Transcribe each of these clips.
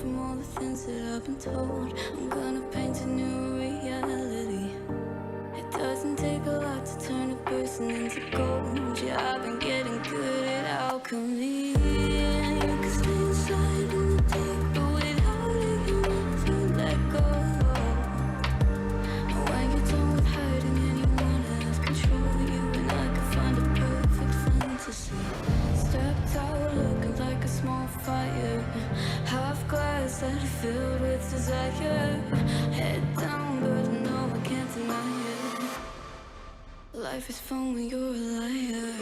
from all the things that I've been told. I'm gonna paint a new reality. It doesn't take a lot to turn a person into gold. Yeah, I've been getting good at alchemy. And you can stay inside in the dark, but without it you never let go. And when you're done with hiding and you wanna have control, you and I can find a perfect fantasy. Stepped out looking like a small fire, half glass that are filled with desire. Head down, but no, I can't deny it. Life is fun when you're a liar.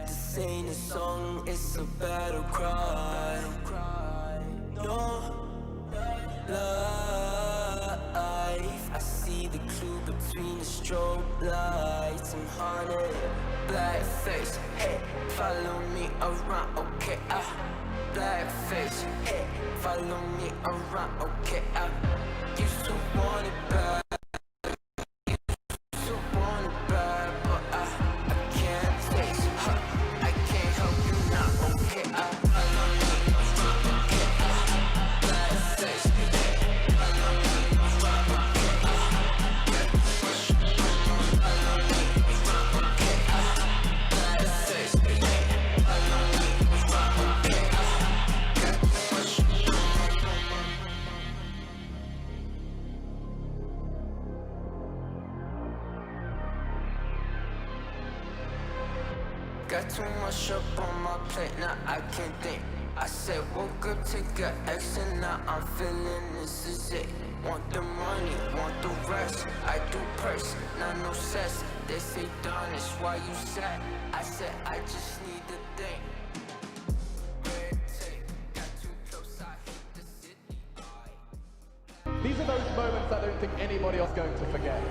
This ain't a song, it's a battle cry. No life. I see the clue between the strobe lights. I'm haunted, black face. Hey, follow me around, okay? Black face. Hey, follow me around, okay? Used to want it bad. Got too much up on my plate, now I can't think. I said woke up, take a action, now I'm feeling this is it. Want the money, want the rest. I do purse, not no cess. They say darn, it's why you sad. I said I just need the thing. Red tape, got too close, I hit the city. These are those moments I don't think anybody else is going to forget.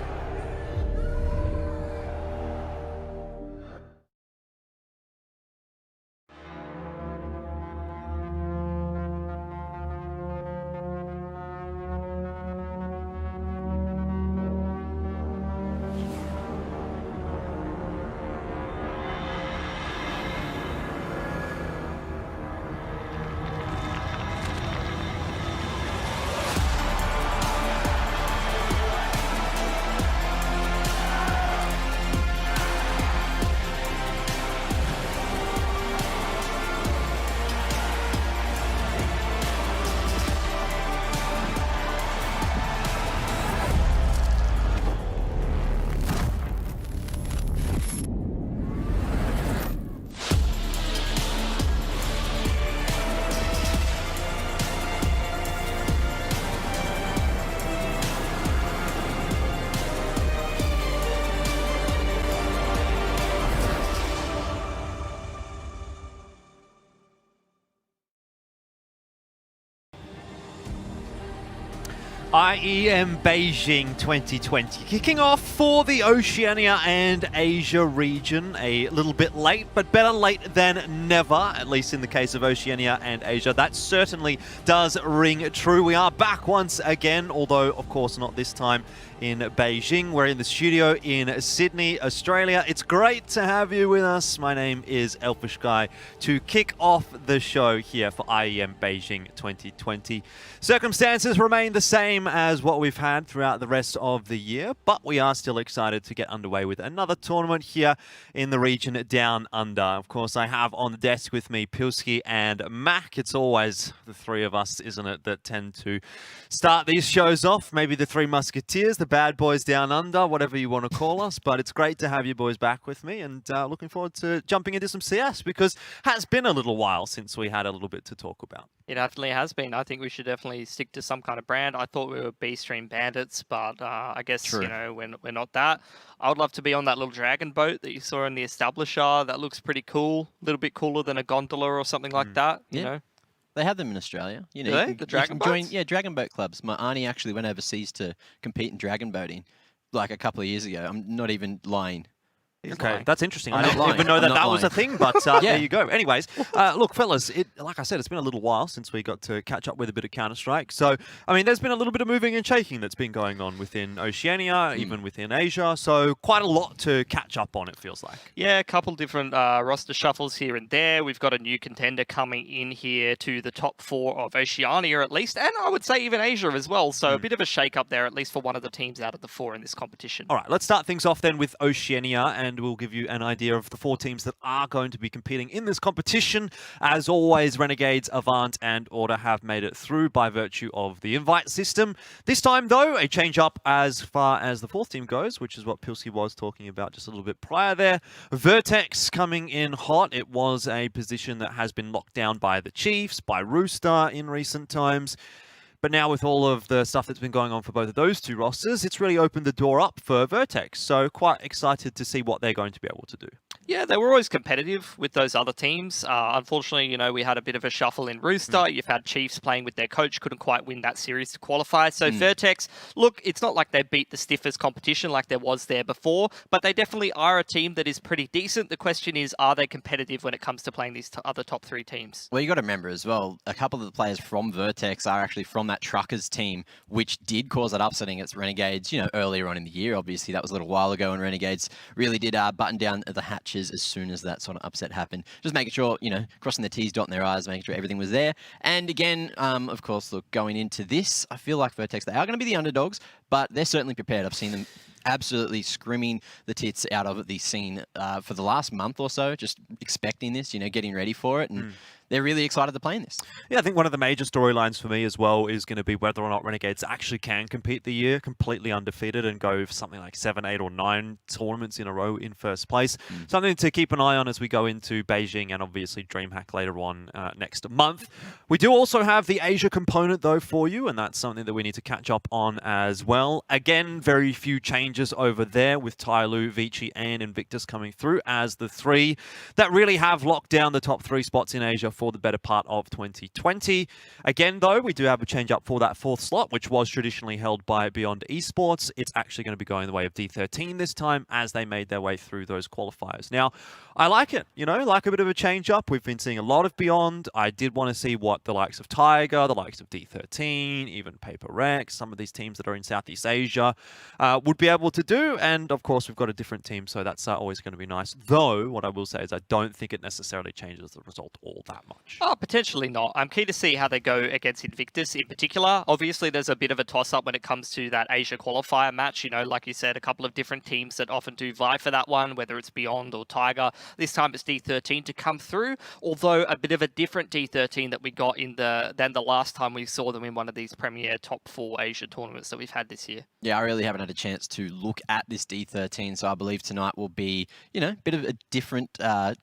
IEM Beijing 2020 kicking off for the Oceania and Asia region. A little bit late, but better late than never, at least in the case of Oceania and Asia. That certainly does ring true. We are back once again, although of course not this time in Beijing. We're in the studio in Sydney, Australia. It's great to have you with us. My name is Elfish Guy to kick off the show here for IEM Beijing 2020. Circumstances remain the same as what we've had throughout the rest of the year, but we are still excited to get underway with another tournament here in the region down under. Of course, I have on the desk with me Pilsky and Mac. It's always the three of us, isn't it, that tend to start these shows off. Maybe the Three Musketeers, the bad boys down under, whatever you want to call us. But it's great to have you boys back with me, and looking forward to jumping into some CS, because it has been a little while since we had a little bit to talk about. It definitely has been. I think we should definitely stick to some kind of brand. I thought we were B-Stream Bandits, but I guess, True. you know, we're not that. I would love to be on that little dragon boat that you saw in the Establisher. That looks pretty cool. A little bit cooler than a gondola or something like that, you know? They have them in Australia. You know, Do you they? can- The you dragon can join, boats? yeah, dragon boat clubs. My auntie actually went overseas to compete in dragon boating like a couple of years ago. I'm not even lying. He's Okay, lying. that's interesting. I'm I not didn't lying. even know I'm that not that was a lying. thing, but Yeah. there you go. Anyways, look, fellas, like I said, it's been a little while since we got to catch up with a bit of Counter-Strike. So, I mean, there's been a little bit of moving and shaking that's been going on within Oceania, even within Asia. So, quite a lot to catch up on, it feels like. Yeah, a couple different roster shuffles here and there. We've got a new contender coming in here to the top 4 of Oceania at least, and I would say even Asia as well. So a bit of a shake-up there, at least for one of the teams out of the 4 in this competition. All right, let's start things off then with Oceania, and we'll give you an idea of the 4 teams that are going to be competing in this competition. As always, Renegades, Avant, and Order have made it through by virtue of the invite system. This time, though, a change-up as far as the 4th team goes, which is what Pilsy was talking about just a little bit prior there. Vertex coming in hot. It was a position that has been locked down by the Chiefs, by Rooster in recent times. But now with all of the stuff that's been going on for both of those 2 rosters, it's really opened the door up for Vertex. So quite excited to see what they're going to be able to do. Yeah, they were always competitive with those other teams. Unfortunately, you know, we had a bit of a shuffle in Rooster. You've had Chiefs playing with their coach, couldn't quite win that series to qualify. So Vertex, look, it's not like they beat the stiffest competition like there was there before, but they definitely are a team that is pretty decent. The question is, are they competitive when it comes to playing these other top 3 teams? Well, you got to remember as well, a couple of the players from Vertex are actually from that Truckers team, which did cause that upsetting against Renegades, you know, earlier on in the year. Obviously, that was a little while ago, and Renegades really did button down the hatches as soon as that sort of upset happened. Just making sure, you know, crossing their T's, dotting their I's, making sure everything was there. And again, of course, look, going into this, I feel like Vertex, they are going to be the underdogs, but they're certainly prepared. I've seen them absolutely screaming the tits out of the scene for the last month or so, just expecting this, you know, getting ready for it, and they're really excited to play in this. Yeah, I think one of the major storylines for me as well is going to be whether or not Renegades actually can compete the year completely undefeated and go for something like 7, 8, or 9 tournaments in a row in first place. Something to keep an eye on as we go into Beijing and obviously DreamHack later on next month. We do also have the Asia component though for you, and that's something that we need to catch up on as well. Again, very few changes over there with Tyloo, Vici, and Invictus coming through as the 3 that really have locked down the top 3 spots in Asia for the better part of 2020. Again, though, we do have a change up for that 4th slot, which was traditionally held by Beyond Esports. It's actually going to be going the way of D13 this time as they made their way through those qualifiers. Now, I like it, you know, like a bit of a change up. We've been seeing a lot of Beyond. I did want to see what the likes of Tiger, the likes of D13, even Paper Rex, some of these teams that are in Southeast Asia would be able to do. And of course, we've got a different team, so that's always going to be nice. Though, what I will say is I don't think it necessarily changes the result all that much. Oh, potentially not. I'm keen to see how they go against Invictus in particular. Obviously, there's a bit of a toss-up when it comes to that Asia qualifier match. You know, like you said, a couple of different teams that often do vie for that one, whether it's Beyond or Tiger. This time it's D13 to come through, although a bit of a different D13 that we got than the last time we saw them in one of these premier top 4 Asia tournaments that we've had this year. Yeah, I really haven't had a chance to look at this D13, so I believe tonight will be, you know, a bit of a different,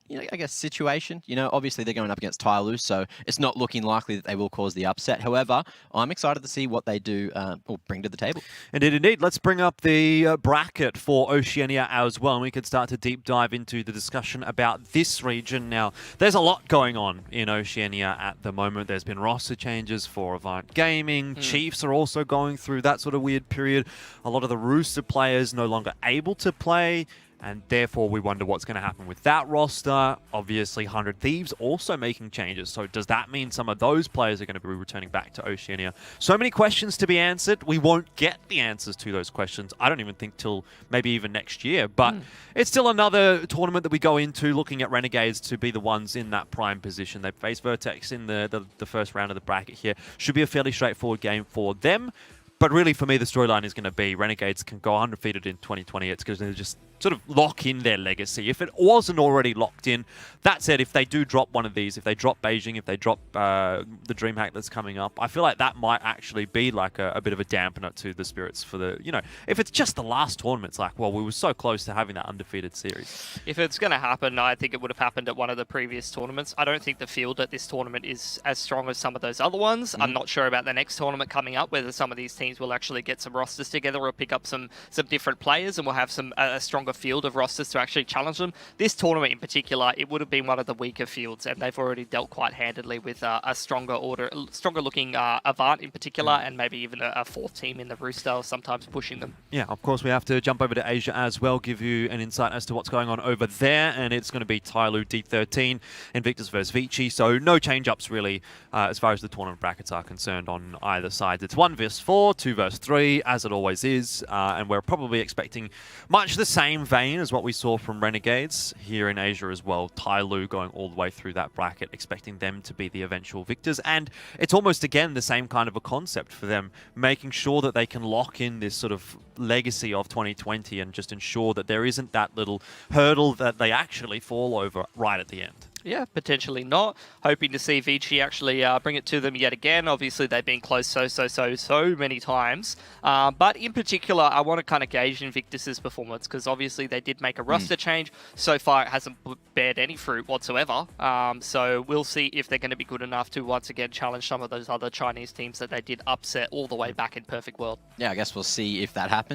you know, I guess, situation. You know, obviously they're going up against Tyloo, so it's not looking likely that they will cause the upset. However, I'm excited to see what they do or bring to the table. Indeed. Let's bring up the bracket for Oceania as well, and we can start to deep dive into the discussion about this region. Now, there's a lot going on in Oceania at the moment. There's been roster changes for Avant Gaming. Chiefs are also going through that sort of weird period. A lot of the Rooster players no longer able to play, and therefore we wonder what's going to happen with that roster. Obviously, 100 Thieves also making changes. So does that mean some of those players are going to be returning back to Oceania? So many questions to be answered. We won't get the answers to those questions, I don't even think, till maybe even next year. But it's still another tournament that we go into looking at Renegades to be the ones in that prime position. They face Vertex in the first round of the bracket here. Should be a fairly straightforward game for them. But really, for me, the storyline is going to be Renegades can go undefeated in 2020. It's going to just sort of lock in their legacy. If it wasn't already locked in, that said, if they do drop one of these, if they drop Beijing, if they drop the DreamHack that's coming up, I feel like that might actually be like a bit of a dampener to the spirits for the, if it's just the last tournament, it's like, well, we were so close to having that undefeated series. If it's going to happen, I think it would have happened at one of the previous tournaments. I don't think the field at this tournament is as strong as some of those other ones. I'm not sure about the next tournament coming up, whether some of these teams will actually get some rosters together or pick up some different players, and we'll have a stronger field of rosters to actually challenge them. This tournament in particular, it would have been one of the weaker fields, and they've already dealt quite handedly with a stronger looking Avant in particular, and maybe even a fourth team in the Rooster sometimes pushing them. Yeah, of course, we have to jump over to Asia as well, give you an insight as to what's going on over there, and it's going to be Tyloo D13, Invictus versus Vici, so no change-ups really as far as the tournament brackets are concerned on either side. It's 1 vs 4, 2 vs 3, as it always is, and we're probably expecting much the same vein as what we saw from Renegades here in Asia as well. Tyloo going all the way through that bracket, expecting them to be the eventual victors, and it's almost again the same kind of a concept for them, making sure that they can lock in this sort of legacy of 2020 and just ensure that there isn't that little hurdle that they actually fall over right at the end. Yeah, potentially not. Hoping to see Vici actually bring it to them yet again. Obviously, they've been close so many times. But in particular, I want to kind of gauge Invictus's performance because obviously they did make a roster change. So far, it hasn't bared any fruit whatsoever. So we'll see if they're going to be good enough to once again challenge some of those other Chinese teams that they did upset all the way back in Perfect World. Yeah, I guess we'll see if that happens,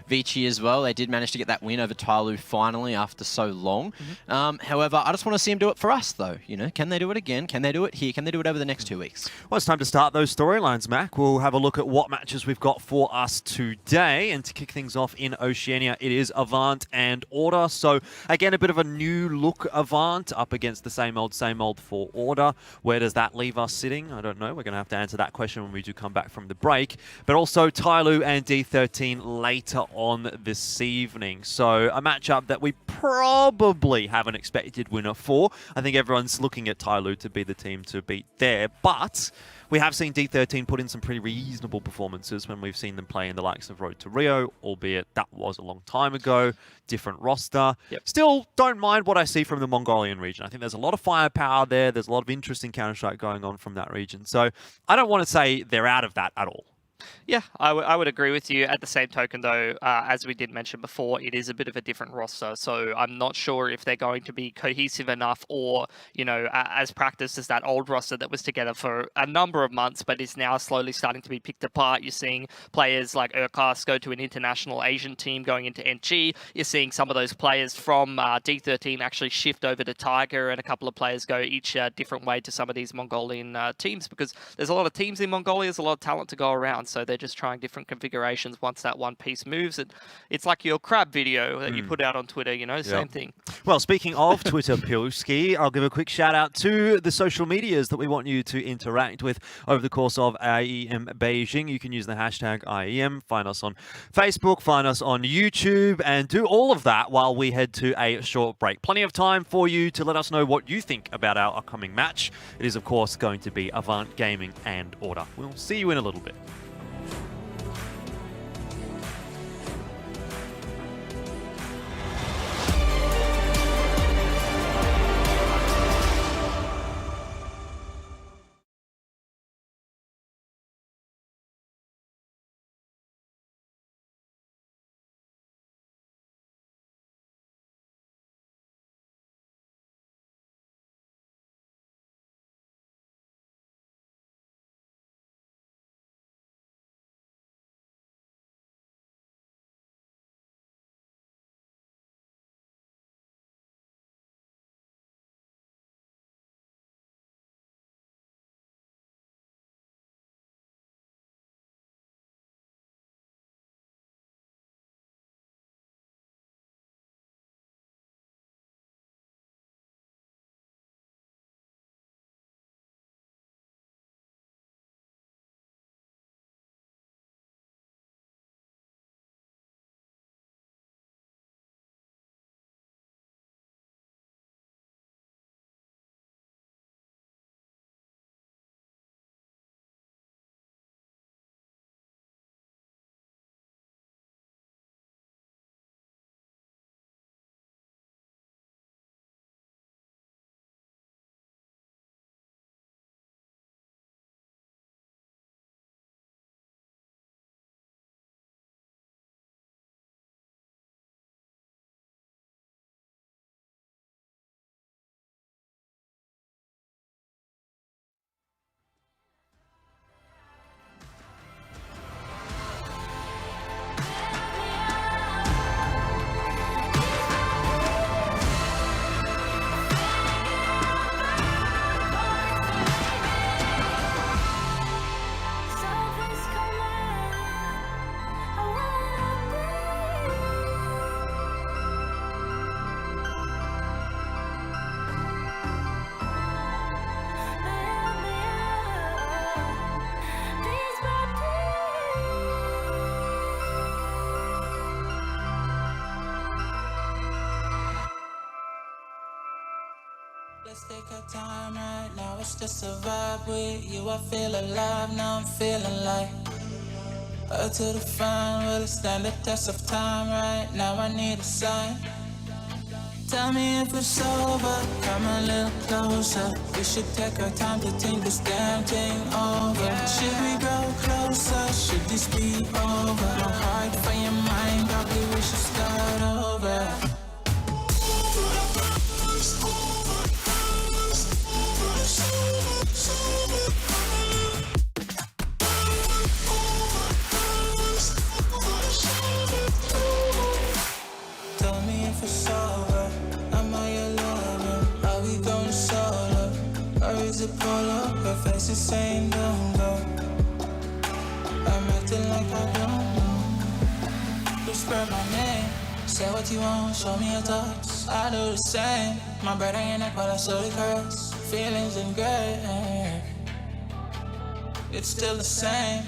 Vici as well, they did manage to get that win over Tyloo finally after so long. However, I just want to see him do it for us, though. Can they do it again? Can they do it here? Can they do it over the next 2 weeks? Well, it's time to start those storylines, Mac. We'll have a look at what matches we've got for us today. And to kick things off in Oceania, it is Avant and Order. So, again, a bit of a new look Avant up against the same old for Order. Where does that leave us sitting? I don't know. We're going to have to answer that question when we do come back from the break. But also Tyloo and D13 later on this evening. So, a matchup that we probably have an expected winner for. I think everyone's looking at Tyloo to be the team to beat there, but we have seen D13 put in some pretty reasonable performances when we've seen them play in the likes of Road to Rio, albeit that was a long time ago, different roster. Yep. Still don't mind what I see from the Mongolian region. I think there's a lot of firepower there. There's a lot of interesting Counter-Strike going on from that region. So I don't want to say they're out of that at all. Yeah, I would agree with you. At the same token, though, as we did mention before, it is a bit of a different roster. So I'm not sure if they're going to be cohesive enough or, as practiced as that old roster that was together for a number of months, but is now slowly starting to be picked apart. You're seeing players like Urkas go to an international Asian team going into NG. You're seeing some of those players from D13 actually shift over to Tiger, and a couple of players go each different way to some of these Mongolian teams because there's a lot of teams in Mongolia. There's a lot of talent to go around. So they're just trying different configurations once that one piece moves. It's like your crab video that you put out on Twitter, same thing. Well, speaking of Twitter, Pilski, I'll give a quick shout out to the social medias that we want you to interact with over the course of IEM Beijing. You can use the hashtag IEM, find us on Facebook, find us on YouTube, and do all of that while we head to a short break. Plenty of time for you to let us know what you think about our upcoming match. It is, of course, going to be Avant Gaming and Order. We'll see you in a little bit. take our time right now, it's just a vibe with you. I feel alive, now I'm feeling like up to the front, will it stand the test of time right now? I need a sign. Tell me if it's over, come a little closer. We should take our time to think this damn thing over. Should we grow closer? Should this be over? No heart for your mind, probably we should start over. Tell me if it's over, am I your lover? Are we going solo? Or is it polo? Her face is saying don't go. I'm acting like I don't know. Whisper my name, say what you want, show me your thoughts. I do the same, my brother in neck while I slowly curse. Feelings in gray, it's still the same.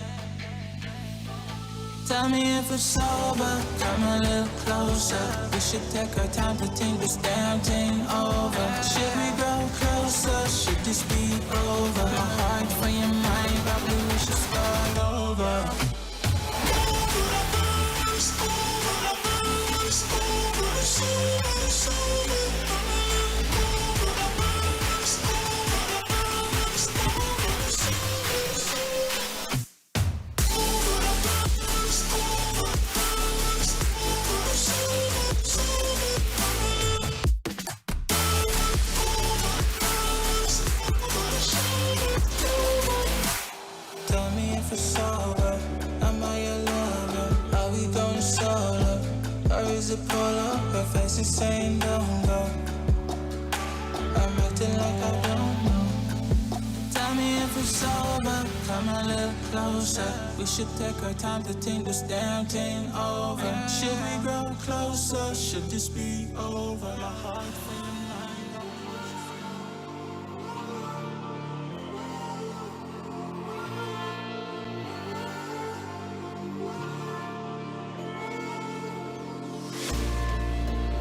Tell me if it's over, come a little closer. We should take our time to think this damn thing over. Should we grow closer? Should this be over? My heart for your mind, probably we should start over. Tell me if it's over, am I your lover? Are we going solo? Or is it polo? Her face is saying don't go. I'm acting like I don't know. Tell me if it's over, come a little closer. We should take our time to think this damn thing over. Should we grow closer? Should this be over? My heart for your mind.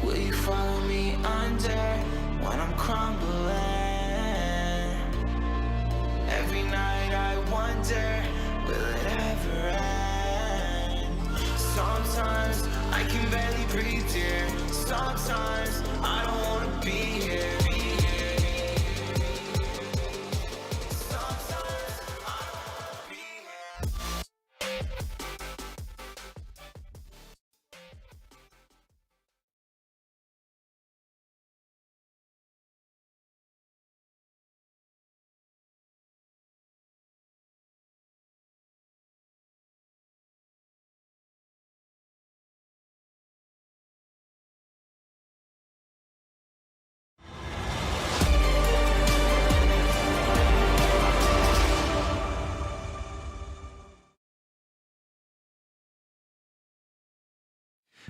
Will you follow me under when I'm crumbling? Every night I wonder, will it ever end? Sometimes I can barely breathe here. Sometimes I don't wanna be here. Sometimes I don't wanna be here.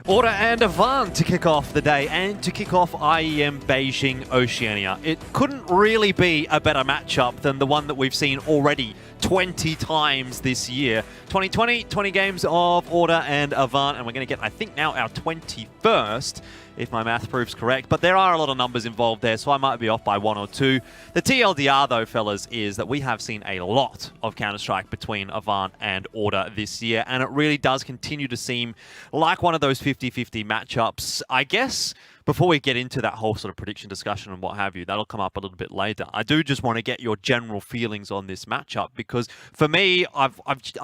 Order and Avant to kick off the day and to kick off IEM Beijing Oceania. It couldn't really be a better matchup than the one that we've seen already 20 times this year. 2020, 20 games of Order and Avant, and we're going to get, I think, now our 21st, if my math proves correct. But there are a lot of numbers involved there, so I might be off by one or two. The TLDR, though, fellas, is that we have seen a lot of Counter-Strike between Avant and Order this year, and it really does continue to seem like one of those 50-50 matchups. I guess before we get into that whole sort of prediction discussion and what have you, that'll come up a little bit later. I do just want to get your general feelings on this matchup, because for me, I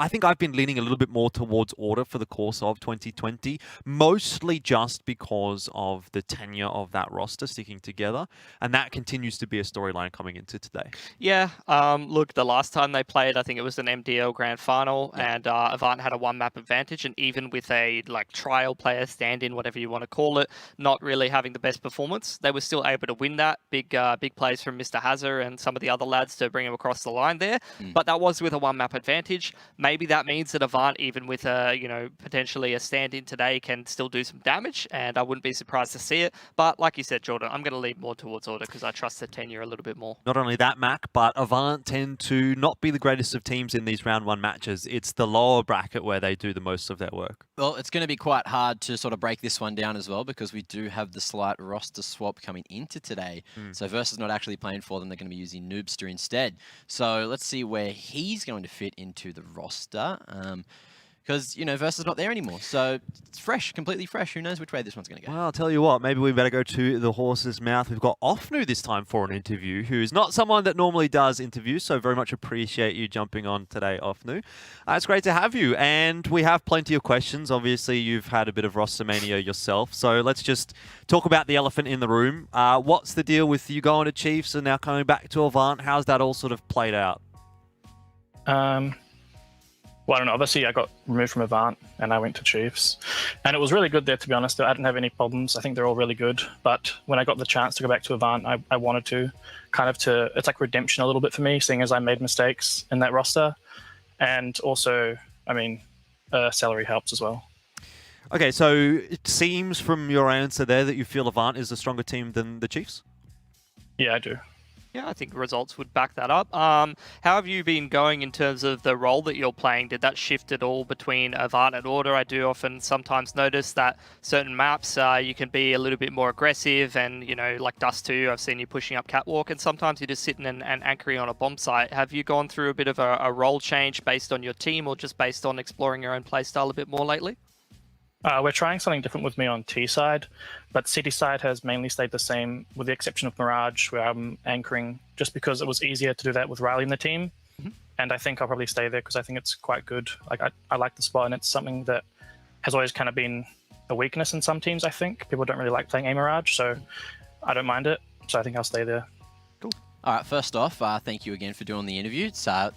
think I've been leaning a little bit more towards Order for the course of 2020, mostly just because of the tenure of that roster sticking together, and that continues to be a storyline coming into today. Yeah, look, the last time they played, I think it was an MDL Grand Final, and Avant had a one-map advantage, and even with a trial player, stand-in, whatever you want to call it, not really having the best performance, they were still able to win that. Big plays from Mr. Hazard and some of the other lads to bring him across the line there, but that was with a one-map advantage. Maybe that means that Avant, even with a potentially a stand-in today, can still do some damage, and I wouldn't be surprised to see it. But like you said, Jordan, I'm going to lean more towards Order because I trust the tenure a little bit more. Not only that, Mac, but Avant tend to not be the greatest of teams in these round one matches. It's the lower bracket where they do the most of their work. Well, it's going to be quite hard to sort of break this one down as well, because we do have the slight roster swap coming into today. So Versus not actually playing for them. They're going to be using Noobster instead. So let's see where he's going to fit into the roster. Because, you know, Versus not there anymore. So it's fresh, completely fresh. Who knows which way this one's going to go? Well, I'll tell you what, maybe we better go to the horse's mouth. We've got Ofnu this time for an interview, who's not someone that normally does interviews, so very much appreciate you jumping on today, Ofnu. It's great to have you, and we have plenty of questions. Obviously, you've had a bit of roster mania yourself, so let's just talk about the elephant in the room. What's the deal with you going to Chiefs and now coming back to Avant? How's that all sort of played out? Well, I don't know. Obviously, I got removed from Avant and I went to Chiefs. And it was really good there, to be honest. I didn't have any problems. I think they're all really good. But when I got the chance to go back to Avant, I wanted to it's like redemption a little bit for me, seeing as I made mistakes in that roster. And also, I mean, salary helps as well. Okay, so it seems from your answer there that you feel Avant is a stronger team than the Chiefs? Yeah, I do. Yeah, I think results would back that up. How have you been going in terms of the role that you're playing? Did that shift at all between Avant and Order? I do often sometimes notice that certain maps you can be a little bit more aggressive and, you know, like Dust 2, I've seen you pushing up Catwalk, and sometimes you're just sitting and anchoring on a bomb site. Have you gone through a bit of a role change based on your team or just based on exploring your own playstyle a bit more lately? We're trying something different with me on T side, but City side has mainly stayed the same, with the exception of Mirage, where I'm anchoring, just because it was easier to do that with Riley in the team. And I think I'll probably stay there because I think it's quite good. Like I like the spot, and it's something that has always kind of been a weakness in some teams. I think people don't really like playing a Mirage, so I don't mind it. So I think I'll stay there. Cool. All right. First off, thank you again for doing the interview. It's I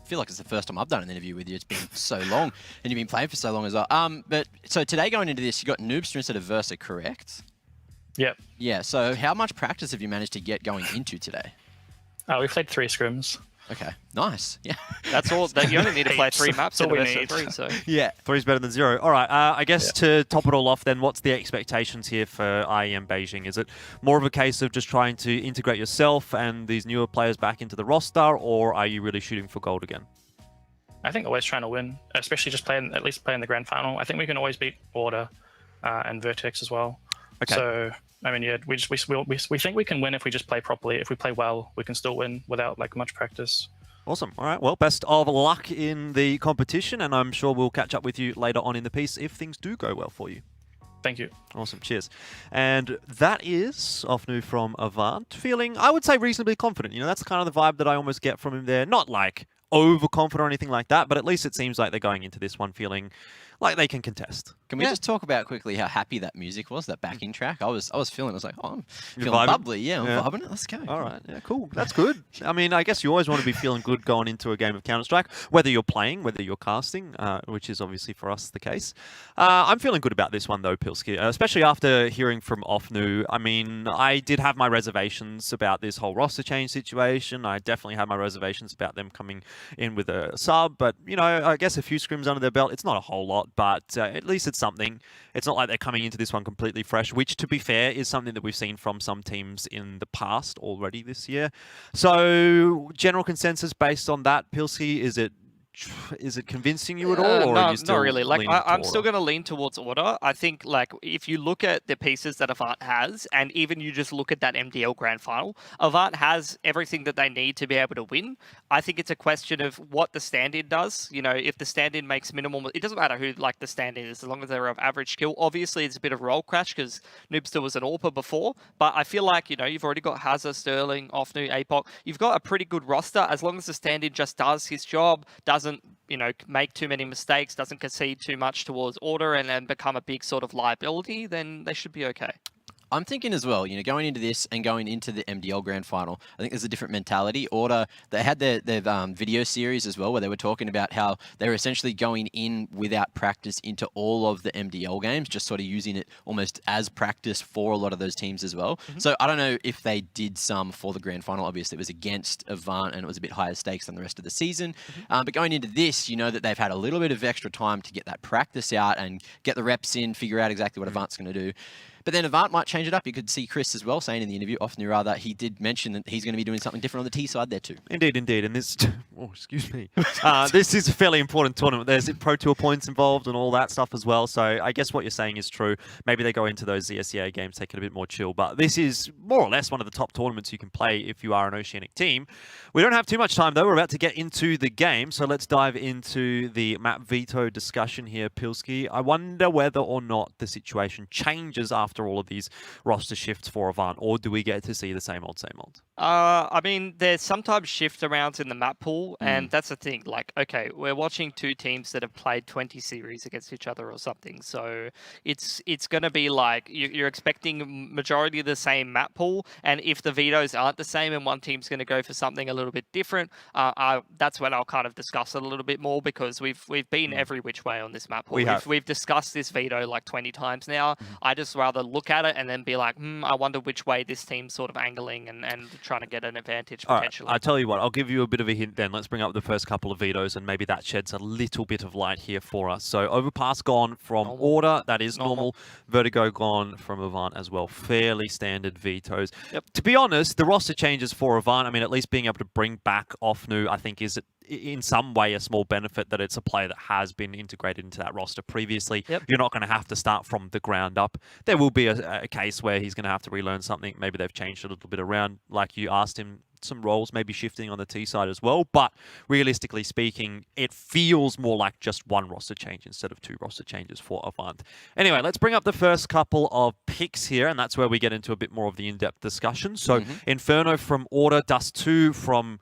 feel like it's the first time I've done an interview with you. It's been so long, and you've been playing for so long as well. But so today going into this, you got Noobster instead of Versa, correct? Yep. Yeah. So how much practice have you managed to get going into today? We played 3 scrims. Okay. Nice. Yeah. That's all. You only need to play 3 maps That's all we instead of need. 3. So Yeah. 3's better than 0. All right, I guess to top it all off then, what's the expectations here for IEM Beijing? Is it more of a case of just trying to integrate yourself and these newer players back into the roster, or are you really shooting for gold again? I think always trying to win, especially just at least playing the grand final. I think we can always beat Order and Vertex as well. Okay. So I mean, yeah, we think we can win if we just play properly. If we play well, we can still win without like much practice. Awesome. All right. Well, best of luck in the competition, and I'm sure we'll catch up with you later on in the piece if things do go well for you. Thank you. Awesome. Cheers. And that is Ofnu from Avant, feeling, I would say, reasonably confident. You know, that's kind of the vibe that I almost get from him there. Not like overconfident or anything like that, but at least it seems like they're going into this one feeling like they can contest. Can we just talk about quickly how happy that music was, that backing track? I was feeling, I was like, oh, I'm You're feeling vibing? bubbly. Yeah, I'm vibing it. Let's go. All right. Yeah, cool. That's good. I mean, I guess you always want to be feeling good going into a game of Counter-Strike, whether you're playing, whether you're casting, which is obviously for us the case. I'm feeling good about this one, though, Pilski, especially after hearing from Ofnu. I mean, I did have my reservations about this whole roster change situation. I definitely had my reservations about them coming in with a sub, but, you know, I guess a few scrims under their belt. It's not a whole lot, but at least it's something. It's not like they're coming into this one completely fresh, which, to be fair, is something that we've seen from some teams in the past already this year. So, general consensus based on that, Pilski, is it convincing you at all, or no, are you still not really. Like, leaning I'm to still Order? going to lean towards Order. I think, like, if you look at the pieces that Avant has, and even you just look at that MDL Grand Final, Avant has everything that they need to be able to win. I think it's a question of what the stand-in does. You know, if the stand-in makes minimal, it doesn't matter who like the stand-in is, as long as they're of average skill. Obviously, it's a bit of role crash because Noobster was an AWPer before, but I feel like, you know, you've already got Hazza, Sterling, Ofnu, APOC. You've got a pretty good roster as long as the stand-in just does his job, doesn't, you know, make too many mistakes, doesn't concede too much towards Order and become a big sort of liability, then they should be okay. I'm thinking as well, you know, going into this and going into the MDL Grand Final, I think there's a different mentality. Order, they had their video series as well, where they were talking about how they were essentially going in without practice into all of the MDL games, just sort of using it almost as practice for a lot of those teams as well. So I don't know if they did some for the Grand Final. Obviously, it was against Avant, and it was a bit higher stakes than the rest of the season. But going into this, you know that they've had a little bit of extra time to get that practice out and get the reps in, figure out exactly what Avant's going to do. But then Avant might change it up. You could see Chris as well saying in the interview, often rather, he did mention that he's going to be doing something different on the T side there too. Indeed. And this, oh, excuse me, this is a fairly important tournament. There's Pro Tour points involved and all that stuff as well. So I guess what you're saying is true. Maybe they go into those ZSEA games, take it a bit more chill. But this is more or less one of the top tournaments you can play if you are an Oceanic team. We don't have too much time though. We're about to get into the game. So let's dive into the map veto discussion here, Pilski. I wonder whether or not the situation changes after all of these roster shifts for Avant, or do we get to see the same old, same old? I mean, there's sometimes shift arounds in the map pool, and that's the thing. Like, okay, we're watching two teams that have played 20 series against each other or something, so it's going to be like you're expecting majority of the same map pool, and if the vetoes aren't the same and one team's going to go for something a little bit different, that's when I'll kind of discuss it a little bit more, because we've been every which way on this map pool. We've discussed this veto like 20 times now. I just rather look at it and then be like, I wonder which way this team's sort of angling and trying to get an advantage potentially. All right, I'll tell you what, I'll give you a bit of a hint then. Let's bring up the first couple of vetoes and maybe that sheds a little bit of light here for us. So Overpass gone from Order, that is normal. Vertigo gone from Avant as well. Fairly standard vetoes. Yep. To be honest, the roster changes for Avant, I mean, at least being able to bring back Offnu, I think is in some way a small benefit that it's a player that has been integrated into that roster previously. Yep. You're not going to have to start from the ground up. There will be a case where he's going to have to relearn something. Maybe they've changed a little bit around, like you asked him, some roles maybe shifting on the T side as well. But realistically speaking, it feels more like just one roster change instead of two roster changes for Avant. Anyway, let's bring up the first couple of picks here, and that's where we get into a bit more of the in-depth discussion. So Inferno from Order, Dust 2 from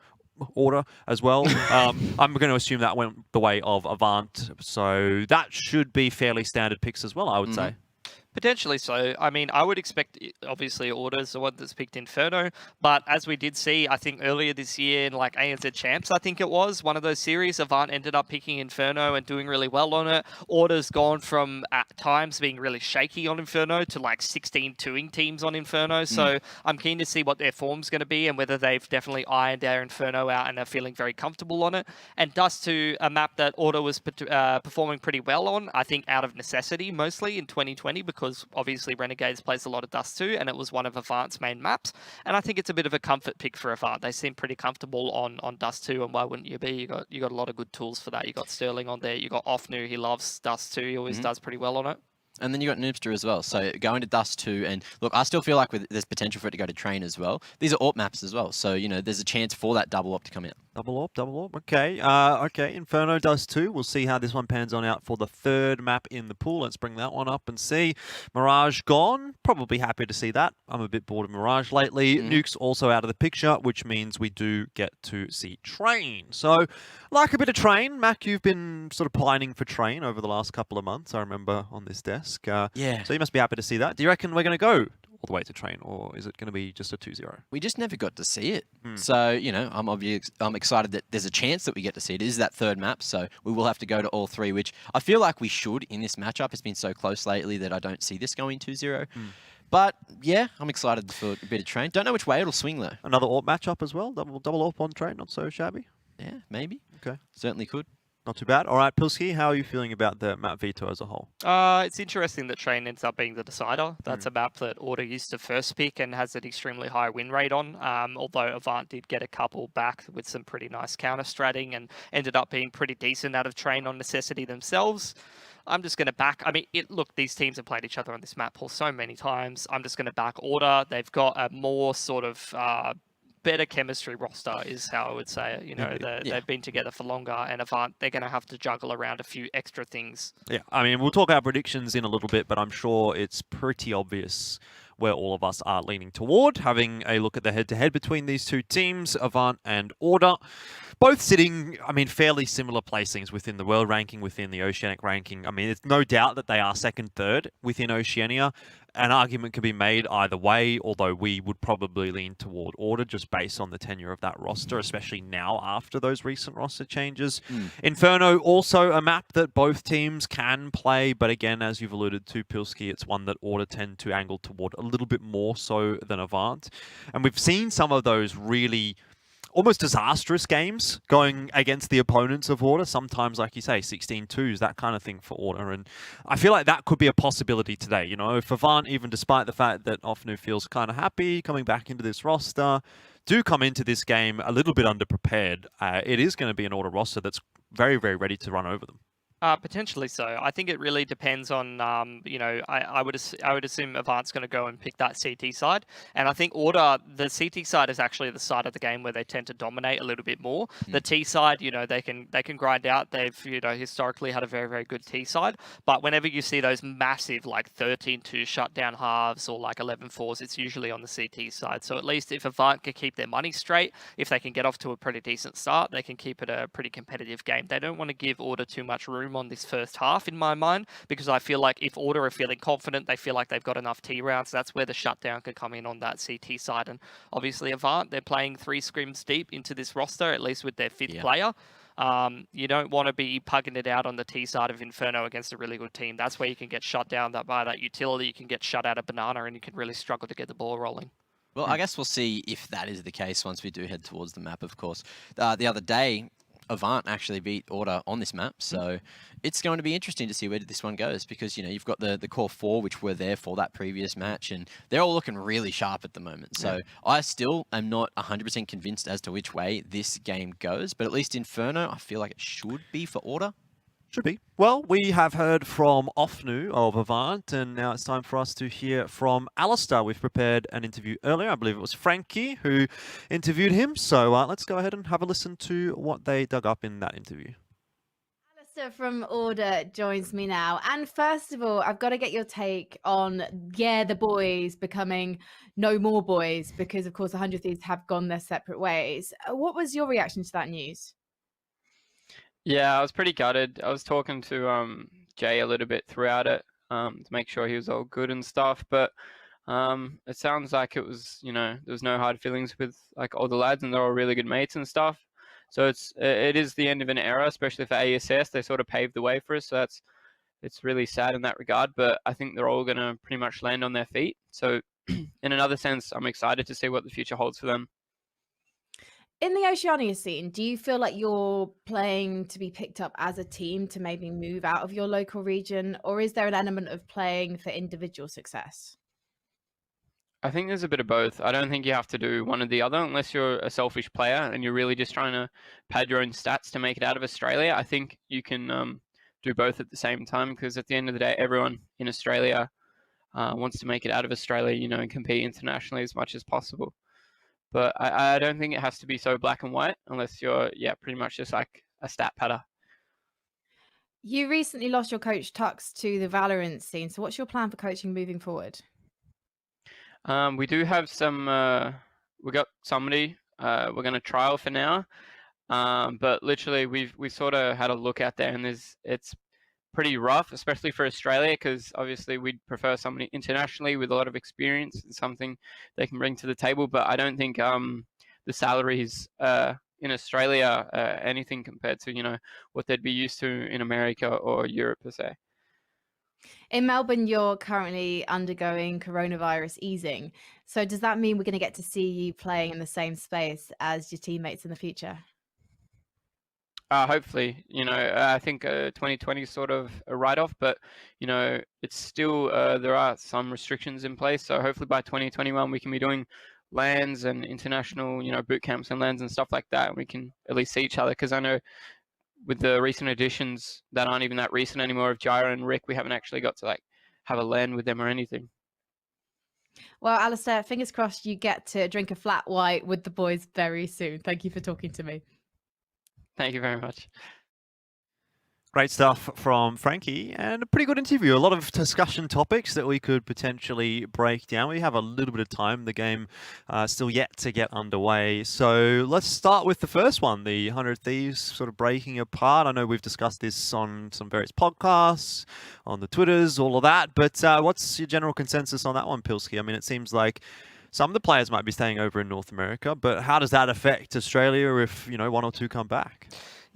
Order as well. I'm going to assume that went the way of Avant, so that should be fairly standard picks as well, I would say. Potentially so. I mean, I would expect, obviously, Order's the one that's picked Inferno, but as we did see, I think earlier this year in like ANZ Champs, I think it was, one of those series, Avant ended up picking Inferno and doing really well on it. Order's gone from, at times, being really shaky on Inferno to like 16-2ing teams on Inferno, so I'm keen to see what their form's going to be and whether they've definitely ironed their Inferno out and are feeling very comfortable on it. And Dust 2, a map that Order was performing pretty well on, I think out of necessity, mostly in 2020, because obviously Renegades plays a lot of Dust 2, and it was one of Avant's main maps. And I think it's a bit of a comfort pick for Avant. They seem pretty comfortable on Dust 2, and why wouldn't you be? You got a lot of good tools for that. You got Sterling on there. You got Offnu. He loves Dust 2. He always does pretty well on it. And then you got Noobster as well. So going to Dust 2, and look, I still feel like there's potential for it to go to Train as well. These are AWP maps as well. So, there's a chance for that double AWP to come out. Double AWP. Okay. Okay. Inferno does too. We'll see how this one pans on out for the third map in the pool. Let's bring that one up and see. Mirage gone. Probably happy to see that. I'm a bit bored of Mirage lately. Nuke's also out of the picture, which means we do get to see Train. So, like a bit of Train. Mac, you've been sort of pining for Train over the last couple of months, I remember, on this desk. Yeah. So you must be happy to see that. Do you reckon we're going to go all the way to Train, or is it going to be just a 2-0? We just never got to see it. So, I'm excited that there's a chance that we get to see it. It is that third map, so we will have to go to all three, which I feel like we should in this matchup. It's been so close lately that I don't see this going 2-0. But, yeah, I'm excited for a bit of Train. Don't know which way it'll swing, though. Another AWP matchup as well? Double AWP on Train, not so shabby. Yeah, maybe. Okay. Certainly could. Not too bad. All right, Pilski, how are you feeling about the map veto as a whole? It's interesting that Train ends up being the decider. That's a map that Order used to first pick and has an extremely high win rate on, although Avant did get a couple back with some pretty nice counter-stratting and ended up being pretty decent out of Train on necessity themselves. I'm just going to back... I mean, look, these teams have played each other on this map pool so many times. I'm just going to back Order. They've got a more sort of... better chemistry roster is how I would say it. They've been together for longer, and Avant, they're going to have to juggle around a few extra things. Yeah, I mean, we'll talk our predictions in a little bit, but I'm sure it's pretty obvious where all of us are leaning toward, having a look at the head-to-head between these two teams, Avant and Order. Both sitting, I mean, fairly similar placings within the world ranking, within the Oceanic ranking. I mean, it's no doubt that they are second, third within Oceania. An argument can be made either way, although we would probably lean toward Order just based on the tenure of that roster, especially now after those recent roster changes. Inferno, also a map that both teams can play, but again, as you've alluded to, Pilski, it's one that Order tend to angle toward a little bit more so than Avant. And we've seen some of those really almost disastrous games going against the opponents of Order. Sometimes, like you say, 16-2s, that kind of thing for Order. And I feel like that could be a possibility today. You know, if Avant, even despite the fact that Ofnu feels kind of happy coming back into this roster, do come into this game a little bit underprepared, it is going to be an Order roster that's very, very ready to run over them. Potentially so. I think it really depends on, I would assume Avant's going to go and pick that CT side, and I think Order, the CT side is actually the side of the game where they tend to dominate a little bit more. The T side, they can grind out. They've historically had a very, very good T side, but whenever you see those massive like 13-2 shutdown halves or like 11-4s, it's usually on the CT side. So at least if Avant can keep their money straight, if they can get off to a pretty decent start, they can keep it a pretty competitive game. They don't want to give Order too much room on this first half, in my mind, because I feel like if Order are feeling confident, they feel like they've got enough T rounds, that's where the shutdown could come in on that CT side. And obviously Avant, they're playing 3 scrims deep into this roster, at least with their 5th player. You don't want to be pugging it out on the T side of Inferno against a really good team. That's where you can get shut down by that utility. You can get shut out of Banana, and you can really struggle to get the ball rolling. Well, I guess we'll see if that is the case once we do head towards the map, of course. The other day, Avant actually beat Order on this map, so it's going to be interesting to see where this one goes, because you've got the core 4 which were there for that previous match, and they're all looking really sharp at the moment. So I still am not 100% convinced as to which way this game goes, but at least Inferno, I feel like it should be for Order. Should be. Well, we have heard from Ofnu of Avant, and now it's time for us to hear from Alistair. We've prepared an interview earlier. I believe it was Frankie who interviewed him. So let's go ahead and have a listen to what they dug up in that interview. Alistair from Order joins me now. And first of all, I've got to get your take on, the boys becoming no more boys, because, of course, 100 Thieves have gone their separate ways. What was your reaction to that news? Yeah, I was pretty gutted. I was talking to Jay a little bit throughout it to make sure he was all good and stuff. But it sounds like it was, there was no hard feelings with like all the lads, and they're all really good mates and stuff. So it is the end of an era, especially for ASS. They sort of paved the way for us, so it's really sad in that regard. But I think they're all going to pretty much land on their feet. So in another sense, I'm excited to see what the future holds for them. In the Oceania scene, do you feel like you're playing to be picked up as a team to maybe move out of your local region, or is there an element of playing for individual success? I think there's a bit of both. I don't think you have to do one or the other unless you're a selfish player and you're really just trying to pad your own stats to make it out of Australia. I think you can do both at the same time, because at the end of the day, everyone in Australia wants to make it out of Australia, and compete internationally as much as possible. But I don't think it has to be so black and white unless you're, pretty much just like a stat padder. You recently lost your coach Tux to the Valorant scene. So what's your plan for coaching moving forward? We do have some, we got somebody we're going to trial for now. But literally we sort of had a look out there, and it's pretty rough, especially for Australia, because obviously we'd prefer somebody internationally with a lot of experience and something they can bring to the table. But I don't think the salaries in Australia are anything compared to what they'd be used to in America or Europe per se. In Melbourne, you're currently undergoing coronavirus easing. So does that mean we're going to get to see you playing in the same space as your teammates in the future? Hopefully, I think 2020 is sort of a write-off, but it's still there are some restrictions in place. So hopefully by 2021 we can be doing LANs and international, boot camps and LANs and stuff like that, and we can at least see each other. Because I know with the recent additions that aren't even that recent anymore of Gyra and Rick, we haven't actually got to like have a LAN with them or anything. Well, Alistair, fingers crossed you get to drink a flat white with the boys very soon. Thank you for talking to me. Thank you very much. Great stuff from Frankie, and a pretty good interview. A lot of discussion topics that we could potentially break down. We have a little bit of time. The game still yet to get underway. So let's start with the first one, the 100 Thieves sort of breaking apart. I know we've discussed this on some various podcasts, on the Twitters, all of that. But what's your general consensus on that one, Pilsky? I mean, it seems like some of the players might be staying over in North America, but how does that affect Australia if, one or two come back?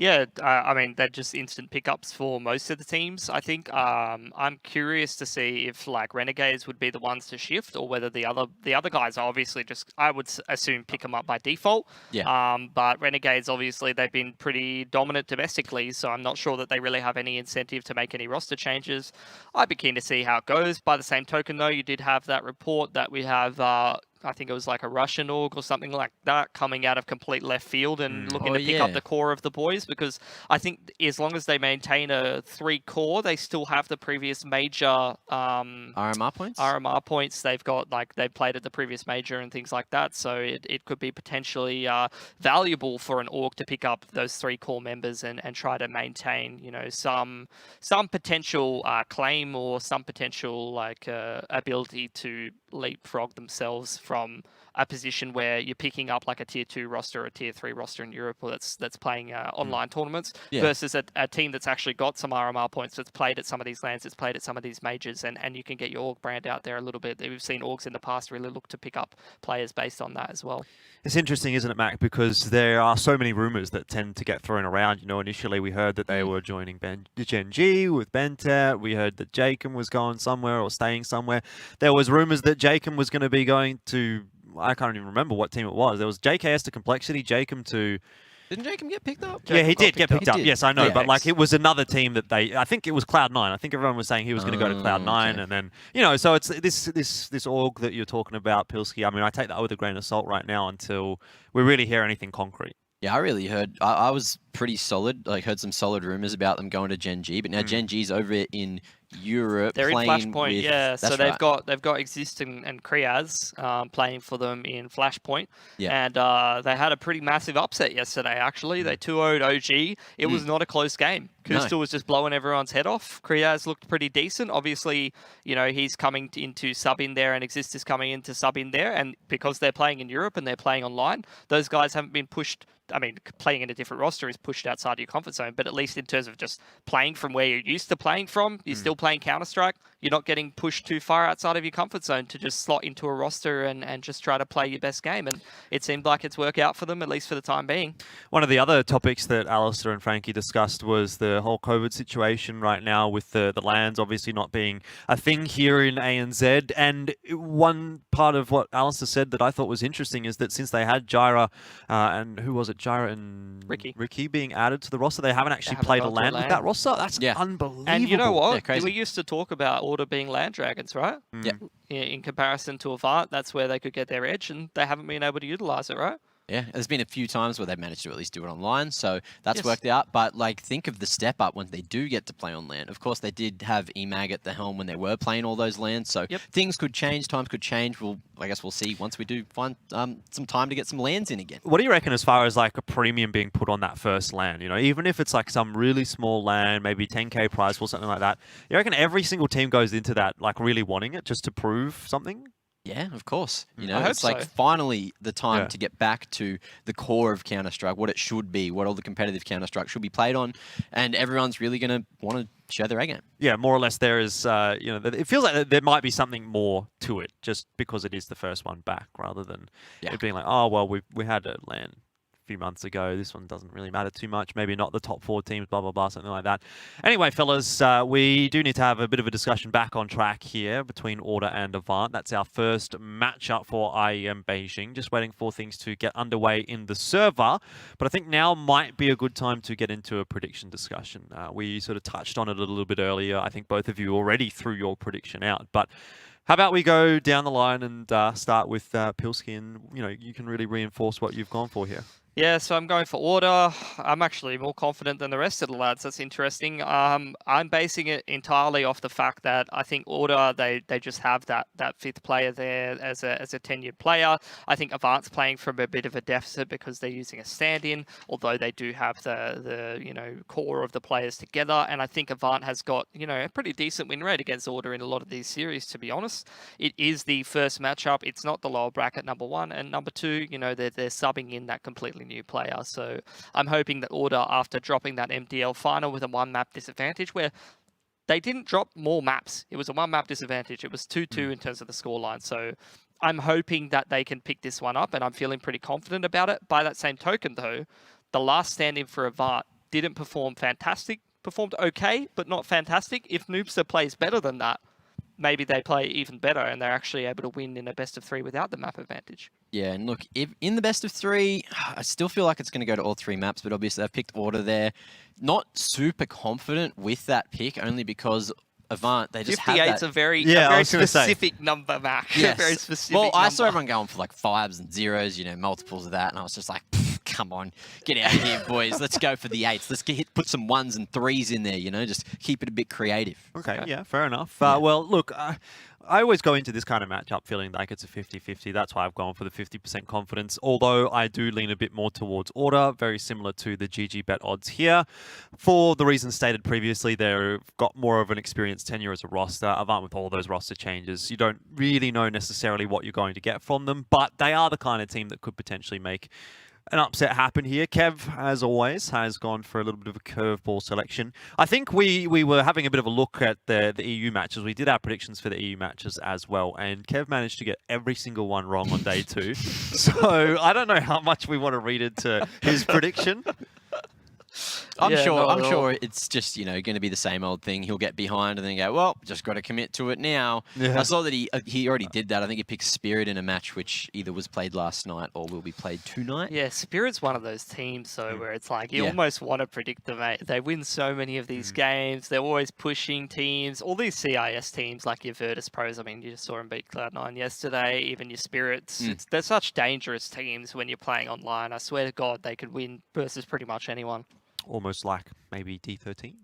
Yeah, I mean, they're just instant pickups for most of the teams, I think. I'm curious to see if like Renegades would be the ones to shift, or whether the other guys are obviously just, I would assume, pick them up by default. Yeah. But Renegades, obviously, they've been pretty dominant domestically, so I'm not sure that they really have any incentive to make any roster changes. I'd be keen to see how it goes. By the same token, though, you did have that report that we have I think it was like a Russian org or something like that coming out of complete left field and looking to pick up the core of the boys, because I think as long as they maintain a 3 core, they still have the previous major RMR points? RMR points. They've got, like, they've played at the previous major and things like that, so it could be potentially valuable for an org to pick up those 3 core members and try to maintain, you know, some potential claim or some potential like ability to leapfrog themselves from a position where you're picking up like a tier 2 roster or a tier 3 roster in Europe, or that's playing online tournaments, versus a team that's actually got some RMR points, that's played at some of these lands, that's played at some of these majors, and you can get your org brand out there a little bit. We've seen orgs in the past really look to pick up players based on that as well. It's interesting, isn't it, Mac? Because there are so many rumors that tend to get thrown around. You know, initially we heard that they were joining Gen G with Bentet. We heard that Jacob was going somewhere or staying somewhere. There was rumors that Jacob was going to be going to, I can't even remember what team it was. There was JKS to Complexity, Jacob to... Didn't Jacob get picked up? Yeah, he did get picked up. He did. Yes, I know. Yeah. But like, it was another team that I think it was Cloud9. I think everyone was saying he was going to go to Cloud9, okay. and then, you know, so it's this org that you're talking about, Pilsky. I mean, I take that with a grain of salt right now until we really hear anything concrete. Yeah, I really heard. I was pretty solid. Like, heard some solid rumors about them going to Gen G, but now Gen G's over in Europe. They're in playing Flashpoint, with, yeah. So that's they've got Exist and Kriaz playing for them in Flashpoint, Yeah. and they had a pretty massive upset yesterday. Actually, they 2-0'd OG. It was not a close game. Kustal was just blowing everyone's head off. Kriaz looked pretty decent. Obviously, you know, he's coming into sub in there, and Exist is coming into sub in there, and because they're playing in Europe and they're playing online, those guys haven't been pushed. I mean, playing in a different roster is pushed outside your comfort zone, but at least in terms of just playing from where you're used to playing from, you're still playing Counter-Strike. You're not getting pushed too far outside of your comfort zone to just slot into a roster and just try to play your best game. And it seemed like it's worked out for them, at least for the time being. One of the other topics that Alistair and Frankie discussed was the whole COVID situation right now, with the lands obviously not being a thing here in ANZ. And one part of what Alistair said that I thought was interesting is that since they had Jyra, and who was it, Jyra and Ricky being added to the roster, they haven't actually played a land with that roster. That's unbelievable. And you know what? Yeah, we used to talk about Order being land dragons, right? Yeah. In comparison to Avant, that's where they could get their edge, and they haven't been able to utilize it, right? Yeah, there's been a few times where they've managed to at least do it online, so that's worked out. But like, think of the step up when they do get to play on land. Of course, they did have EMAG at the helm when they were playing all those lands, so things could change, times could change. I guess we'll see once we do find some time to get some lands in again. What do you reckon as far as like a premium being put on that first land? You know, even if it's like some really small land, maybe 10k prize or something like that, you reckon every single team goes into that like really wanting it just to prove something? Yeah, of course. You know, I hope it's like so. finally the time to get back to the core of Counter-Strike, what it should be, what all the competitive Counter-Strike should be played on, and everyone's really going to want to show their A game. Yeah, more or less there is, you know, it feels like there might be something more to it just because it is the first one back, rather than it being like, oh, well, we had a land a few months ago. This one doesn't really matter too much. Maybe not the top 4 teams, blah, blah, blah, something like that. Anyway, fellas, we do need to have a bit of a discussion back on track here between Order and Avant. That's our first matchup for IEM Beijing. Just waiting for things to get underway in the server. But I think now might be a good time to get into a prediction discussion. We sort of touched on it a little bit earlier. I think both of you already threw your prediction out. But how about we go down the line and start with Pilsky, and you know, you can really reinforce what you've gone for here. Yeah, so I'm going for Order. I'm actually more confident than the rest of the lads. That's interesting. I'm basing it entirely off the fact that I think Order, they just have that 5th player there as a tenured player. I think Avant's playing from a bit of a deficit because they're using a stand-in, although they do have the you know, core of the players together. And I think Avant has got, you know, a pretty decent win rate against Order in a lot of these series, to be honest. It is the first matchup. It's not the lower bracket, number 1. And number 2, you know, they're subbing in that completely new player. So I'm hoping that Order, after dropping that MDL final with a 1-map disadvantage, where they didn't drop more maps, it was a 1-map disadvantage. It was 2-2 in terms of the scoreline. So I'm hoping that they can pick this one up, and I'm feeling pretty confident about it. By that same token, though, the last stand-in for Avant didn't perform fantastic, performed okay, but not fantastic. If Noobster plays better than that, maybe they play even better and they're actually able to win in a best of 3 without the map advantage. Yeah, and look, if in the best of 3, I still feel like it's going to go to all 3 maps, but obviously I've picked Order there. Not super confident with that pick, only because Avant, they just have that... 58's a very specific number, Mac. Yes. Very specific Well, I number. saw everyone going for like 5s and 0s, you know, multiples of that, and I was just like, come on, get out of here, boys. Let's go for the 8s. Let's put some 1s and 3s in there, you know, just keep it a bit creative. Okay, yeah, fair enough. Well, look, I always go into this kind of matchup feeling like it's a 50-50. That's why I've gone for the 50% confidence, although I do lean a bit more towards Order, very similar to the GG bet odds here. For the reasons stated previously, they've got more of an experienced tenure as a roster. Avant with all those roster changes, you don't really know necessarily what you're going to get from them, but they are the kind of team that could potentially make an upset happen here. Kev, as always, has gone for a little bit of a curveball selection. I think we were having a bit of a look at the EU matches. We did our predictions for the EU matches as well, and Kev managed to get every single one wrong on day 2. So I don't know how much we want to read into his prediction. I'm sure it's just, you know, going to be the same old thing. He'll get behind and then go, well, just got to commit to it now. Yeah. I saw that he already did that. I think he picked Spirit in a match which either was played last night or will be played tonight. Yeah, Spirit's one of those teams, though, where it's like you almost want to predict them. They win so many of these games. They're always pushing teams. All these CIS teams, like your Virtus Pros, I mean, you just saw them beat Cloud9 yesterday, even your Spirits. They're such dangerous teams when you're playing online. I swear to God, they could win versus pretty much anyone. Almost like maybe D13?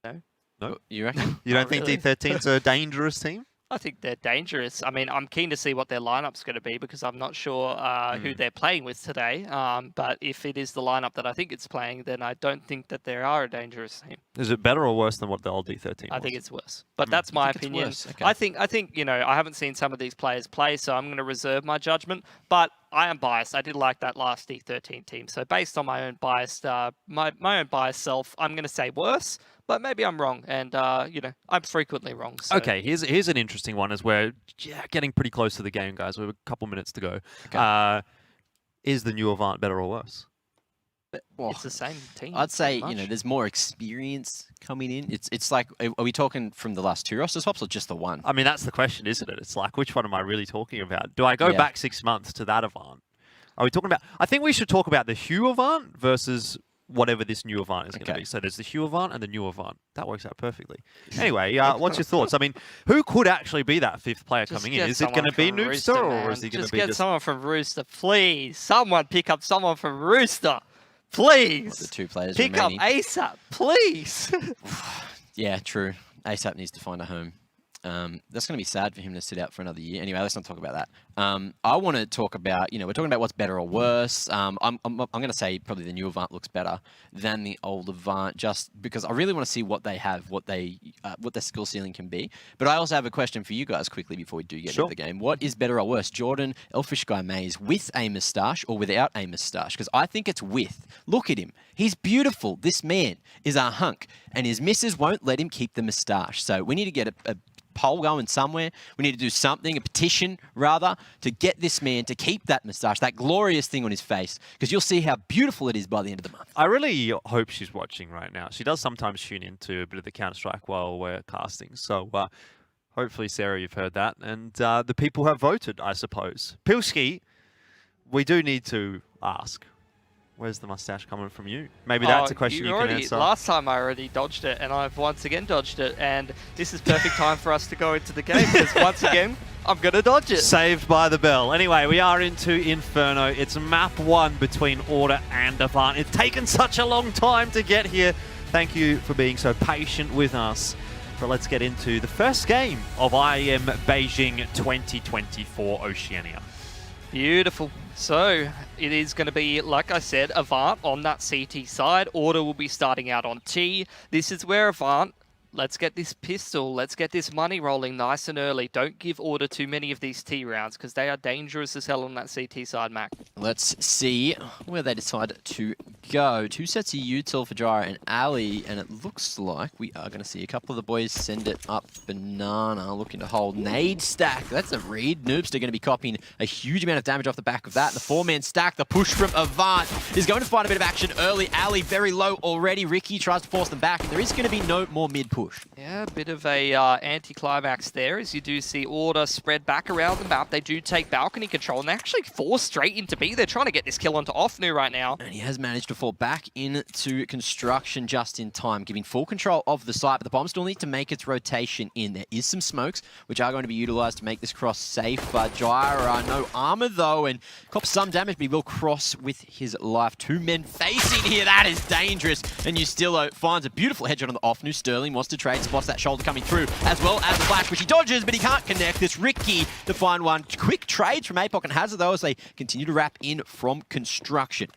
No? You reckon? You don't think D13's a dangerous team? I think they're dangerous. I mean, I'm keen to see what their lineup's going to be because I'm not sure who they're playing with today. But if it is the lineup that I think it's playing, then I don't think that they are a dangerous team. Is it better or worse than what the old D13 was? I think it's worse. But that's my opinion. Okay. I think, you know, I haven't seen some of these players play, so I'm going to reserve my judgment. But I am biased. I did like that last D13 team. So based on my own biased, my own biased self, I'm going to say worse. But maybe I'm wrong, and you know, I'm frequently wrong. So. Okay, here's an interesting one as we're getting pretty close to the game, guys. We have a couple minutes to go. Okay. Is the new Avant better or worse? It's the same team. I'd say, you know, there's more experience coming in. It's like, are we talking from the last 2 roster swaps or just the one? I mean, that's the question, isn't it? It's like, which one am I really talking about? Do I go back 6 months to that Avant? Are we talking about... I think we should talk about the Hue Avant versus whatever this new Avant is going to be. So there's the Hue Avant and the new Avant. That works out perfectly. Anyway, what's your thoughts? I mean, who could actually be that 5th player coming in? Is it going to be Noobster or is he going to be just... someone from Rooster, please. Someone pick up someone from Rooster. Please. The 2 players pick remaining. up ASAP, please. Yeah, true. ASAP needs to find a home. That's going to be sad for him to sit out for another year. Anyway, let's not talk about that. I want to talk about, you know, we're talking about what's better or worse. I'm going to say probably the new Avant looks better than the old Avant, just because I really want to see what they have, what their skill ceiling can be. But I also have a question for you guys quickly before we do get into the game. What is better or worse, Jordan Elfish Guy Maze with a moustache or without a moustache? Because I think it's with. Look at him. He's beautiful. This man is a hunk, and his missus won't let him keep the moustache. So we need to get a poll going somewhere. We need to do something, a petition rather, to get this man to keep that moustache, that glorious thing on his face, because you'll see how beautiful it is by the end of the month. I really hope she's watching right now. She does sometimes tune into a bit of the Counter-Strike while we're casting. So hopefully, Sarah, you've heard that. And the people have voted, I suppose. Pilski, we do need to ask, where's the mustache coming from you? Maybe that's a question you can answer. Last time I already dodged it, and I've once again dodged it, and this is perfect time for us to go into the game, because once again, I'm going to dodge it. Saved by the bell. Anyway, we are into Inferno. It's map 1 between Order and Avant. It's taken such a long time to get here. Thank you for being so patient with us. But let's get into the first game of IEM Beijing 2024 Oceania. Beautiful. So it is going to be, like I said, Avant on that CT side. Order will be starting out on T. This is where Avant let's get this pistol, let's get this money rolling nice and early. Don't give Order too many of these T rounds because they are dangerous as hell on that CT side, Mac. Let's see where they decide to go. 2 sets of util for Gyro and Ali, and it looks like we are going to see a couple of the boys send it up Banana, looking to hold nade stack. That's a read. Noobster going to be copying a huge amount of damage off the back of that. The 4-man stack, the push from Avant is going to find a bit of action early. Ali very low already. Ricky tries to force them back, and there is going to be no more mid push. Yeah, a bit of a anti-climax there as you do see Order spread back around the map. They do take balcony control, and they actually force straight into B. They're trying to get this kill onto Offnu right now. And he has managed to fall back into construction just in time, giving full control of the site, but the bomb still needs to make its rotation in. There is some smokes, which are going to be utilized to make this cross safe. Gyra, no armor though, and cops some damage, but he will cross with his life. 2 men facing here, that is dangerous. And Ustillo finds a beautiful headshot on the Offnu. Sterling wants to trade, spots that shoulder coming through, as well as the flash, which he dodges, but he can't connect. This Ricky to find one. Quick trades from APOC and Hazard though, as they continue to wrap in from construction.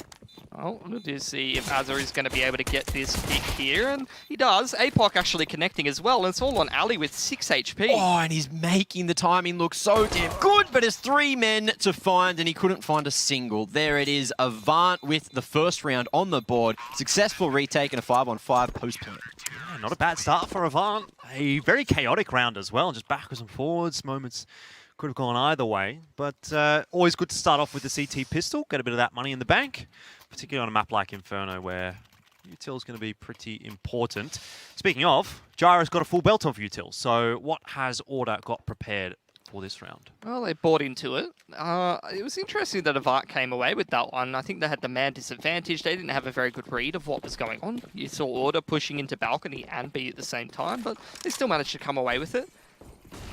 Well, we'll just see if Azur is going to be able to get this pick here, and he does. APOC actually connecting as well, and it's all on Ali with 6 HP. Oh, and he's making the timing look so damn good, but it's 3 men to find, and he couldn't find a single. There it is, Avant with the first round on the board. Successful retake and a 5-on-5 post-play. Yeah, not a bad start for Avant. A very chaotic round as well, just backwards and forwards. Moments could have gone either way, but always good to start off with the CT pistol, get a bit of that money in the bank, particularly on a map like Inferno where util is going to be pretty important. Speaking of, Gyro's got a full belt of util, so what has Order got prepared for this round? Well, they bought into it. It was interesting that Avant came away with that one. I think they had the man disadvantage. They didn't have a very good read of what was going on. You saw Order pushing into balcony and B at the same time, but they still managed to come away with it.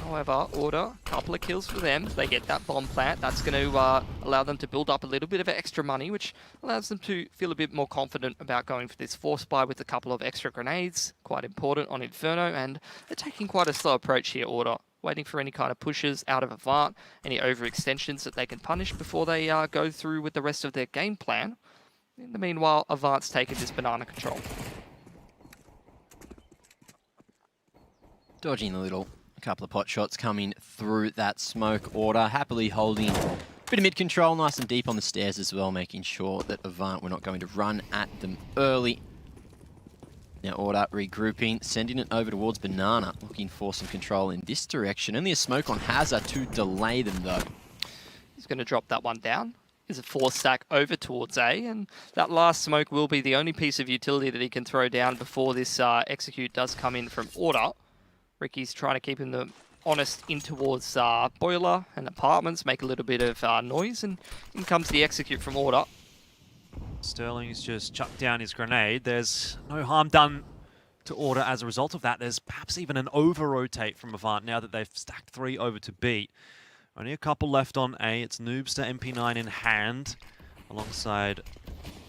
However, Order, a couple of kills for them. They get that bomb plant. That's going to allow them to build up a little bit of extra money, which allows them to feel a bit more confident about going for this force buy with a couple of extra grenades. Quite important on Inferno, and they're taking quite a slow approach here, Order. Waiting for any kind of pushes out of Avant, any overextensions that they can punish before they go through with the rest of their game plan. In the meanwhile, Avant's taken this banana control. Dodging a little. A couple of pot shots coming through that smoke. Order happily holding a bit of mid control, nice and deep on the stairs as well, making sure that Avant were not going to run at them early. Now Order regrouping, sending it over towards Banana, looking for some control in this direction. Only a smoke on Hazard to delay them though. He's going to drop that one down. Is a 4-stack over towards A, and that last smoke will be the only piece of utility that he can throw down before this execute does come in from Order. Ricky's trying to keep him honest in towards Boiler and Apartments, make a little bit of noise, and in comes the execute from Order. Sterling's just chucked down his grenade. There's no harm done to Order as a result of that. There's perhaps even an over-rotate from Avant now that they've stacked 3 over to B. Only a couple left on A. It's Noobster MP9 in hand alongside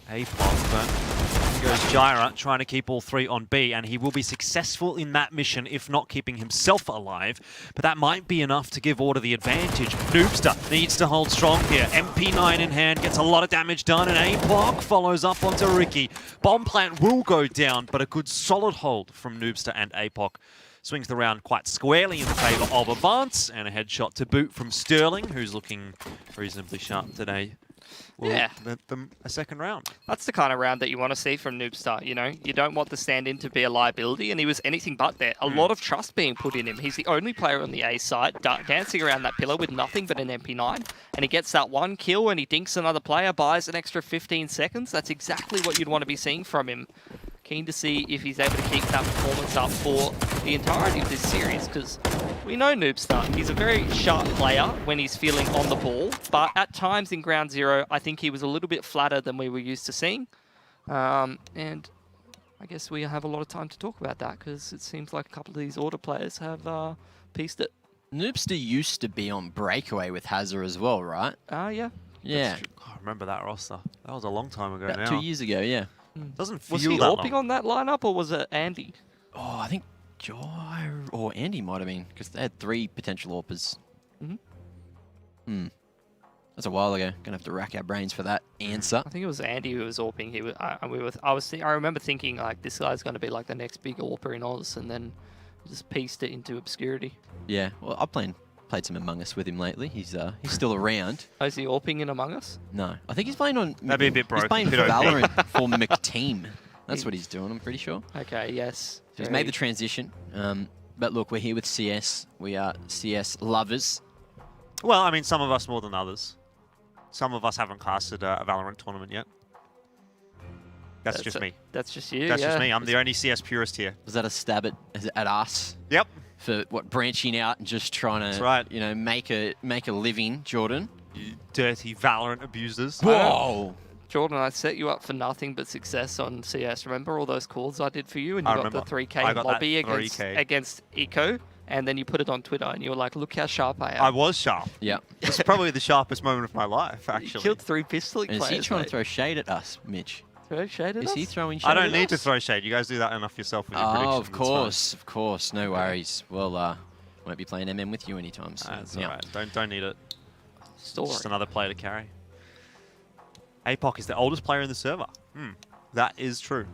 APOC, but goes Gyra trying to keep all 3 on B, and he will be successful in that mission, if not keeping himself alive. But that might be enough to give Order the advantage. Noobster needs to hold strong here. MP9 in hand, gets a lot of damage done, and APOC follows up onto Ricky. Bomb plant will go down, but a good solid hold from Noobster and APOC swings the round quite squarely in favour of Avant, and a headshot to boot from Sterling, who's looking reasonably sharp today. Will let them a second round. That's the kind of round that you want to see from Noobstar, you know? You don't want the stand-in to be a liability, and he was anything but there. A lot of trust being put in him. He's the only player on the A side dancing around that pillar with nothing but an MP9, and he gets that 1 kill, and he dinks another player, buys an extra 15 seconds. That's exactly what you'd want to be seeing from him. Keen to see if he's able to keep that performance up for the entirety of this series, because we know Noobstar. He's a very sharp player when he's feeling on the ball, but at times in Ground Zero, I think he was a little bit flatter than we were used to seeing. And I guess we have a lot of time to talk about that, because it seems like a couple of these Order players have pieced it. Noobster used to be on Breakaway with Hazard as well, right? Yeah. Yeah. I remember that roster. That was a long time ago About now. 2 years ago, yeah. Doesn't feel Was he that AWPing long. on that lineup, or was it Andy? Oh, I think Gyro or Andy might have been, because they had 3 potential AWPers. That's That's a while ago. Gonna have to rack our brains for that answer. I think it was Andy who was AWPing. He was, I remember thinking like this guy's going to be like the next big AWPer in Oz, and then just pieced it into obscurity. Yeah, well, I've played some Among Us with him lately. He's still around. Oh, is he AWPing in Among Us? No, I think he's playing on. That'd be a bit broken. He's playing Bit OP. Valorant for McTeam. That's what he's doing. I'm pretty sure. Okay, yes. So he's made the transition. But look, we're here with CS. We are CS lovers. Well, I mean, some of us more than others. Some of us haven't casted a Valorant tournament yet. That's just me. That's just you. That's yeah. just me. I'm the only CS purist here. Was that a stab at us? Yep. For what, branching out and just trying to, That's right. you know, make a living, Jordan? You dirty Valorant abusers. Whoa! Jordan, I set you up for nothing but success on CS. Remember all those calls I did for you, and you I got remember. the 3K I got lobby that 3K. against Eco, and then you put it on Twitter, and you were like, "Look how sharp I am." I was sharp. Yeah. It's probably the sharpest moment of my life, You actually. killed 3 pistol And is players. he trying mate. to throw shade at us, Mitch? Throw shade at Is he us? throwing shade I don't at need to us? throw shade. You guys do that enough yourself with your predictions. Oh, of It's fine. course, of course. No worries. Well, won't be playing MM with you anytime soon. That's Yeah. alright. Don't need it. Story. Just another player to carry. APOC is the oldest player in the server. That is true.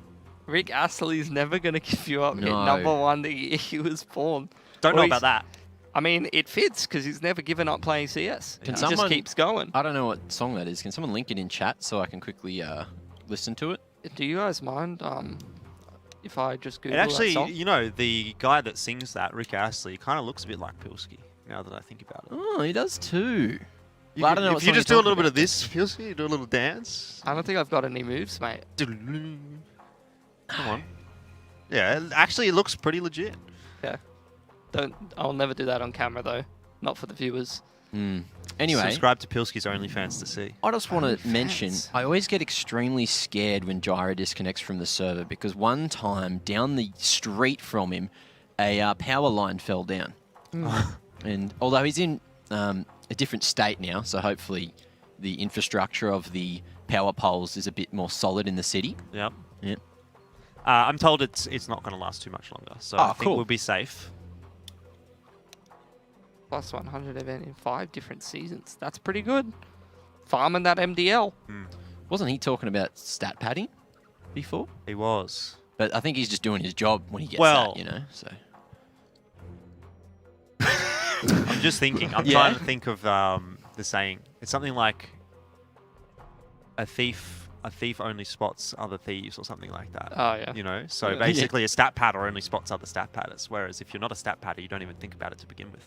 Rick Astley's never going to give you up at No. #1 the year he was born. Don't Or know he's- about that. I mean, it fits because he's never given up playing CS. Can He just someone- keeps going. I don't know what song that is. Can someone link it in chat so I can quickly listen to it? Do you guys mind if I just Google And actually, that song? you know, the guy that sings that, Rick Astley, kind of looks a bit like Pilsky, now that I think about it. Oh, he does too. You Well, I could- don't know what if you song just you're do a little talking bit of this, Pilsky, do a little dance. I don't think I've got any moves, mate. Come on. Yeah, actually, it looks pretty legit. Yeah. I'll never do that on camera though. Not for the viewers. Anyway, Subscribe to Pilsky's OnlyFans to see. I just want to mention, OnlyFans. I always get extremely scared when Gyro disconnects from the server because one time down the street from him, a power line fell down. And although he's in a different state now, so hopefully the infrastructure of the power poles is a bit more solid in the city. Yep. Yep. I'm told it's not going to last too much longer, so I think cool. we'll be safe. Plus 100 event in 5 different seasons. That's pretty good. Farming that MDL. Wasn't he talking about stat padding before? He was. But I think he's just doing his job when he gets Well- that, you know, so. I'm just thinking. I'm Yeah. trying to think of the saying. It's something like a thief only spots other thieves or something like that. Oh, yeah. You know, so Yeah. basically a stat padder only spots other stat padders, whereas if you're not a stat padder, you don't even think about it to begin with.